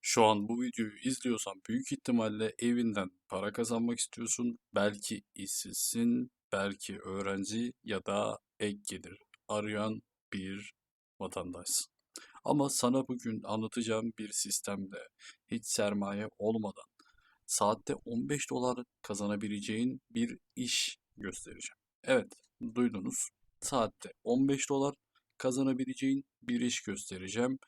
Şu an bu videoyu izliyorsan büyük ihtimalle evinden para kazanmak istiyorsun. Belki işsizsin, belki öğrenci ya da ek gelir arayan bir vatandaşsın. Ama sana bugün anlatacağım bir sistemde hiç sermaye olmadan saatte 15 dolar kazanabileceğin bir iş göstereceğim. Evet, duydunuz. Saatte 15 dolar kazanabileceğin bir iş göstereceğim.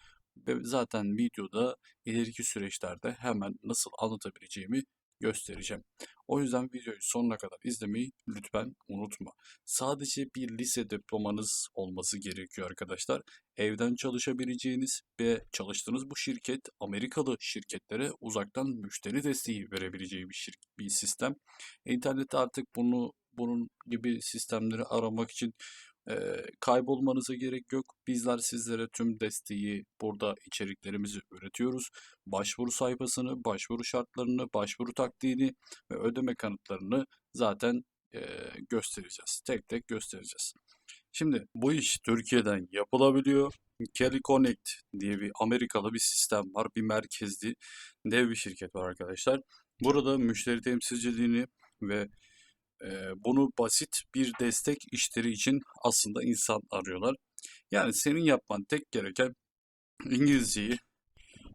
Ve zaten videoda ileriki süreçlerde hemen nasıl anlatabileceğimi göstereceğim. O yüzden videoyu sonuna kadar izlemeyi lütfen unutma. Sadece bir lise diplomanız olması gerekiyor arkadaşlar. Evden çalışabileceğiniz ve çalıştığınız bu şirket Amerikalı şirketlere uzaktan müşteri desteği verebileceği bir sistem. İnternette artık bunun gibi sistemleri aramak için kaybolmanıza gerek yok. Bizler sizlere tüm desteği burada içeriklerimizi üretiyoruz. Başvuru sayfasını, başvuru şartlarını, başvuru taktiğini ve ödeme kanıtlarını zaten göstereceğiz. Tek tek göstereceğiz. Şimdi bu iş Türkiye'den yapılabiliyor. Kelly Connect diye bir Amerikalı bir sistem var. Bir merkezli dev bir şirket var arkadaşlar. Burada müşteri temsilciliğini ve bunu basit bir destek işleri için aslında insan arıyorlar. Yani senin yapman tek gereken İngilizceyi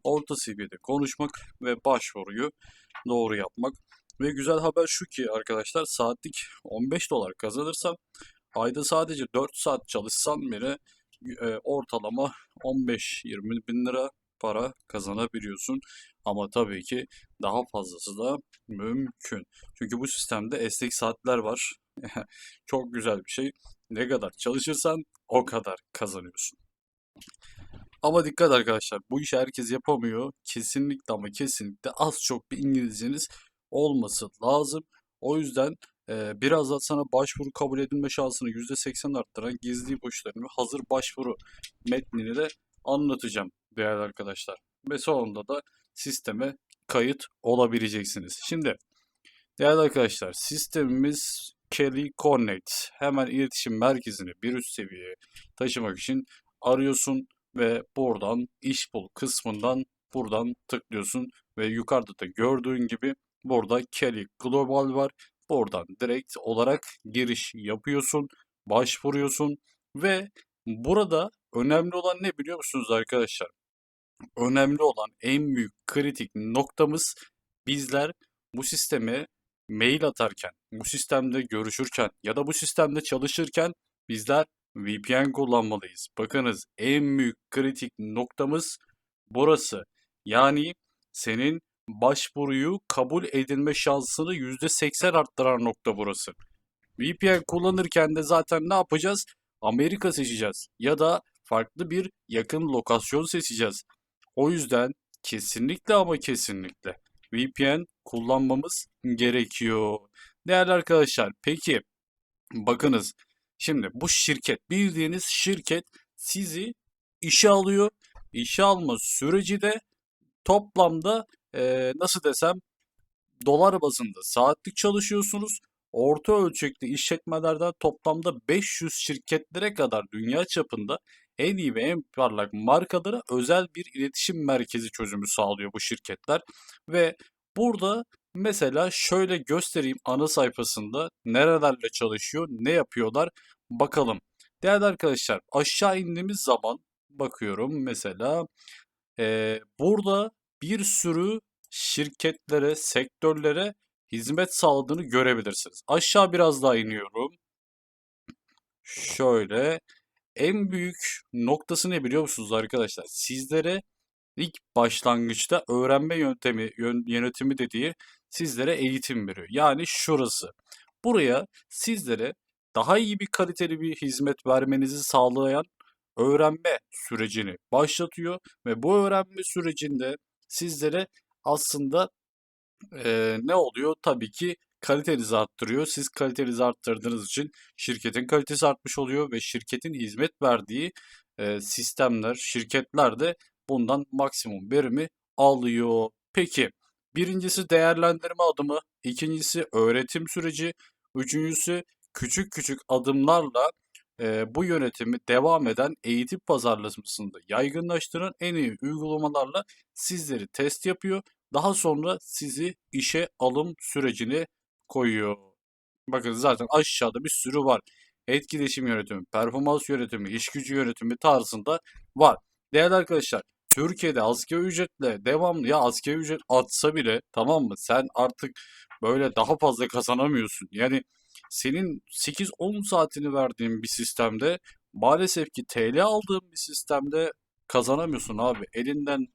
orta seviyede konuşmak ve başvuruyu doğru yapmak. Ve güzel haber şu ki arkadaşlar saatlik 15 dolar kazanırsam ayda sadece 4 saat çalışsan bile ortalama 15-20 bin lira para kazanabiliyorsun. Ama tabii ki daha fazlası da mümkün. Çünkü bu sistemde esnek saatler var. Çok güzel bir şey. Ne kadar çalışırsan o kadar kazanıyorsun. Ama dikkat arkadaşlar, bu işi herkes yapamıyor. Kesinlikle ama kesinlikle az çok bir İngilizceniz olması lazım. O yüzden biraz da sana başvuru kabul edilme şansını %80 arttıran gizli ipuçlarını ve hazır başvuru metnini de anlatacağım değerli arkadaşlar. Ve sonunda da sisteme kayıt olabileceksiniz. Şimdi değerli arkadaşlar, sistemimiz Kelly Connect. Hemen iletişim merkezini bir üst seviyeye taşımak için arıyorsun ve buradan iş bul kısmından buradan tıklıyorsun ve yukarıda da gördüğün gibi burada Kelly Global var. Buradan direkt olarak giriş yapıyorsun, başvuruyorsun ve burada önemli olan ne biliyor musunuz arkadaşlar? Önemli olan en büyük kritik noktamız bizler bu sisteme mail atarken, bu sistemde görüşürken ya da bu sistemde çalışırken bizler VPN kullanmalıyız. Bakınız en büyük kritik noktamız burası. Yani senin başvuruyu kabul edilme şansını %80 arttıran nokta burası. VPN kullanırken de zaten ne yapacağız? Amerika seçeceğiz ya da farklı bir yakın lokasyon seçeceğiz. O yüzden kesinlikle ama kesinlikle VPN kullanmamız gerekiyor. Değerli arkadaşlar, peki bakınız şimdi bu şirket bildiğiniz şirket sizi işe alıyor. İşe alma süreci de toplamda nasıl desem dolar bazında saatlik çalışıyorsunuz. Orta ölçekli işletmelerden toplamda 500 şirketlere kadar dünya çapında en iyi ve en parlak markalara özel bir iletişim merkezi çözümü sağlıyor bu şirketler. Ve burada mesela şöyle göstereyim ana sayfasında nerelerle çalışıyor, ne yapıyorlar bakalım. Değerli arkadaşlar aşağı indiğimiz zaman bakıyorum mesela burada bir sürü şirketlere, sektörlere hizmet sağladığını görebilirsiniz. Aşağı biraz daha iniyorum. Şöyle en büyük noktası ne biliyor musunuz arkadaşlar? Sizlere ilk başlangıçta öğrenme yönetimi dediği sizlere eğitim veriyor. Yani şurası. Buraya sizlere daha iyi bir kaliteli bir hizmet vermenizi sağlayan öğrenme sürecini başlatıyor ve bu öğrenme sürecinde sizlere aslında ne oluyor? Tabii ki kalitenizi arttırıyor. Siz kalitenizi arttırdığınız için şirketin kalitesi artmış oluyor ve şirketin hizmet verdiği sistemler, şirketler de bundan maksimum verimi alıyor. Peki, birincisi değerlendirme adımı, ikincisi öğretim süreci, üçüncüsü küçük küçük adımlarla bu yönetimi devam eden eğitim pazarlamasında yaygınlaştıran en iyi uygulamalarla sizleri test yapıyor. Daha sonra sizi işe alım sürecine koyuyor. Bakın zaten aşağıda bir sürü var. Etkileşim yönetimi, performans yönetimi, iş gücü yönetimi tarzında var. Değerli arkadaşlar, Türkiye'de asgari ücretle devamlı ya asgari ücret atsa bile tamam mı? Sen artık böyle daha fazla kazanamıyorsun. Yani senin 8-10 saatini verdiğin bir sistemde maalesef ki TL aldığın bir sistemde kazanamıyorsun abi. Elinden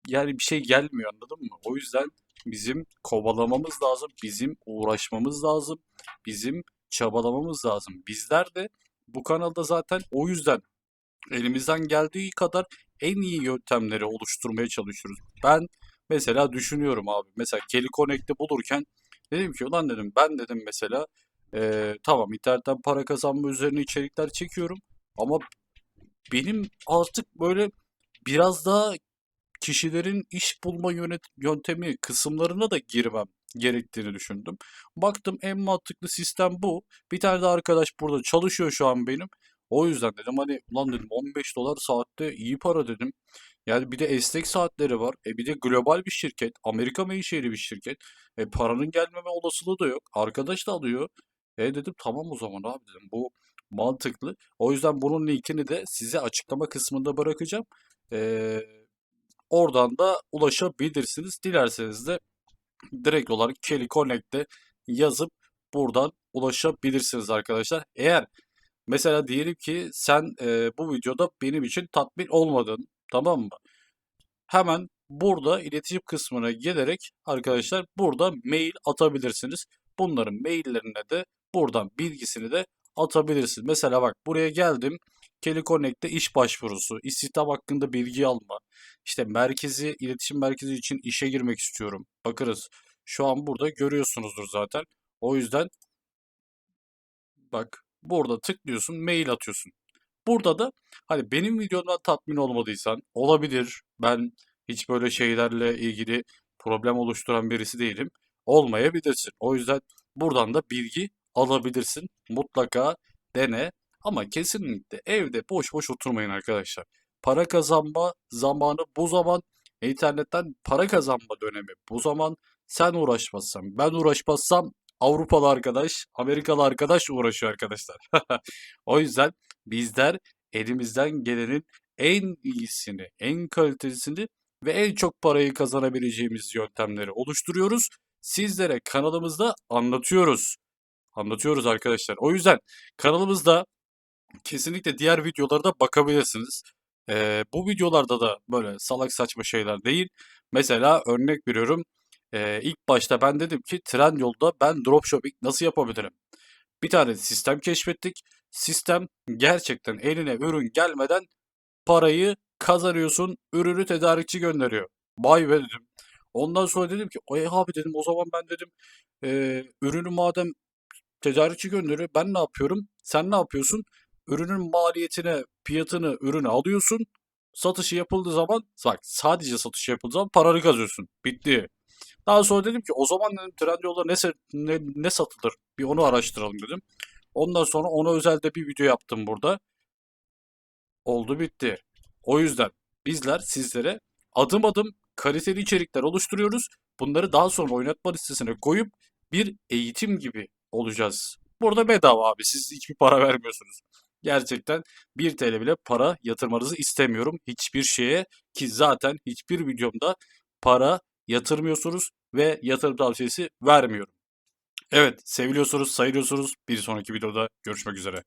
yani bir şey gelmiyor anladın mı? O yüzden bizim kovalamamız lazım, bizim uğraşmamız lazım, bizim çabalamamız lazım. Bizler de bu kanalda zaten o yüzden elimizden geldiği kadar en iyi yöntemleri oluşturmaya çalışıyoruz. Ben mesela düşünüyorum abi. Mesela Kelly Connect'i bulurken dedim ki ulan dedim ben dedim mesela tamam internetten para kazanma üzerine içerikler çekiyorum ama benim artık böyle biraz daha kişilerin iş bulma yöntemi kısımlarına da girmem gerektiğini düşündüm. Baktım en mantıklı sistem bu. Bir tane de arkadaş burada çalışıyor şu an benim. O yüzden dedim hani ulan dedim 15 dolar saatte iyi para dedim. Yani bir de esnek saatleri var. Bir de global bir şirket. Amerika menşeli bir şirket. Paranın gelmeme olasılığı da yok. Arkadaş da alıyor. Dedim tamam o zaman abi dedim. Bu mantıklı. O yüzden bunun linkini de size açıklama kısmında bırakacağım. E, Oradan da ulaşabilirsiniz. Dilerseniz de direkt olarak Kelly Connect'te yazıp buradan ulaşabilirsiniz arkadaşlar. Eğer mesela diyelim ki sen bu videoda benim için tatmin olmadın, tamam mı? Hemen burada iletişim kısmına gelerek arkadaşlar burada mail atabilirsiniz. Bunların maillerine de buradan bilgisini de atabilirsiniz. Mesela bak buraya geldim. Kelly Connect'te iş başvurusu, istihdam hakkında bilgi alma, işte merkezi, iletişim merkezi için işe girmek istiyorum. Bakınız şu an burada görüyorsunuzdur zaten. O yüzden bak burada tıklıyorsun, mail atıyorsun. Burada da hani benim videomdan tatmin olmadıysan olabilir. Ben hiç böyle şeylerle ilgili problem oluşturan birisi değilim. Olmayabilirsin. O yüzden buradan da bilgi alabilirsin. Mutlaka dene. Ama kesinlikle evde boş boş oturmayın arkadaşlar. Para kazanma zamanı bu zaman. İnternetten para kazanma dönemi bu zaman. Sen uğraşmazsan, ben uğraşmazsam Avrupalı arkadaş, Amerikalı arkadaş uğraşıyor arkadaşlar. O yüzden bizler elimizden gelenin en iyisini, en kalitesini ve en çok parayı kazanabileceğimiz yöntemleri oluşturuyoruz. Sizlere kanalımızda anlatıyoruz. Anlatıyoruz arkadaşlar. O yüzden kanalımızda kesinlikle diğer videolara da bakabilirsiniz. Bu videolarda da böyle salak saçma şeyler değil. Mesela örnek veriyorum. İlk başta ben dedim ki Trendyol'da ben dropshipping nasıl yapabilirim? Bir tane sistem keşfettik. Sistem gerçekten eline ürün gelmeden parayı kazanıyorsun. Ürünü tedarikçi gönderiyor. Vay be dedim. Ondan sonra dedim ki abi dedim o zaman ben dedim ürünü madem tedarikçi gönderiyor ben ne yapıyorum? Sen ne yapıyorsun? Ürünün maliyetine, fiyatını, ürünü alıyorsun. Satışı yapıldığı zaman bak sadece satış yapıldığı zaman paranı kazıyorsun. Bitti. Daha sonra dedim ki o zaman dedim Trendyol'da ne satılır? Bir onu araştıralım dedim. Ondan sonra ona özel de bir video yaptım burada. Oldu bitti. O yüzden bizler sizlere adım adım kaliteli içerikler oluşturuyoruz. Bunları daha sonra oynatma listesine koyup bir eğitim gibi olacağız. Burada bedava abi. Siz hiçbir para vermiyorsunuz. Gerçekten 1 TL bile para yatırmanızı istemiyorum hiçbir şeye ki zaten hiçbir videomda para yatırmıyorsunuz ve yatırım tavsiyesi vermiyorum. Evet, seviliyorsunuz, sayılıyorsunuz. Bir sonraki videoda görüşmek üzere.